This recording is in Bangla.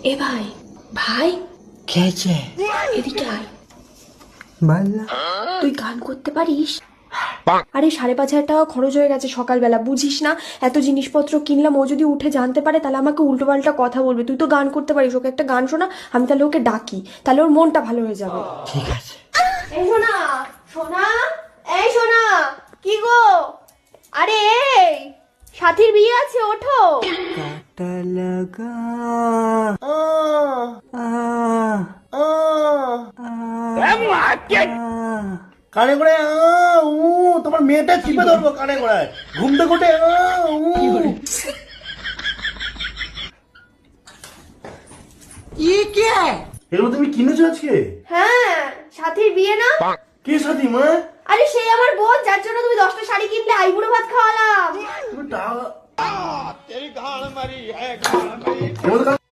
এ ভাই ভাই খেয়েছে এদিকে আয়। বললা তুই গান করতে পারিস? আরে 5,500 টাকা খরচ হয়ে গেছে সকালবেলা, বুঝিস না? এত জিনিসপত্র কিনলাম, ও যদি উঠে জানতে পারে তাহলে আমাকে উল্টো পাল্টা কথা বলবে। তুই তো গান করতে পারিস, ওকে একটা গান শোনা, আমি তাহলে ওকে ডাকি, তাহলে ওর মনটা ভালো হয়ে যাবে। ঠিক আছে। এই শোনা শোনা, এই শোনা, কি গো? আরে এই সাথীর বিয়ে আছে, ওঠো। কাটা লাগা কানে করে তোমার মেয়েটা চিপে ধরবো কানে করে ঘুমতে ঘুটে এগুলো তুমি কিনেছো আজকে? হ্যাঁ, সাথীর বিয়ে না? কে সাথী মা? আরে সেই আমার বোন, যার জন্য তুমি 10টা শাড়ি কিনলে, আইবুড়ো ভাত খাওয়ালাম। তুমি টাকা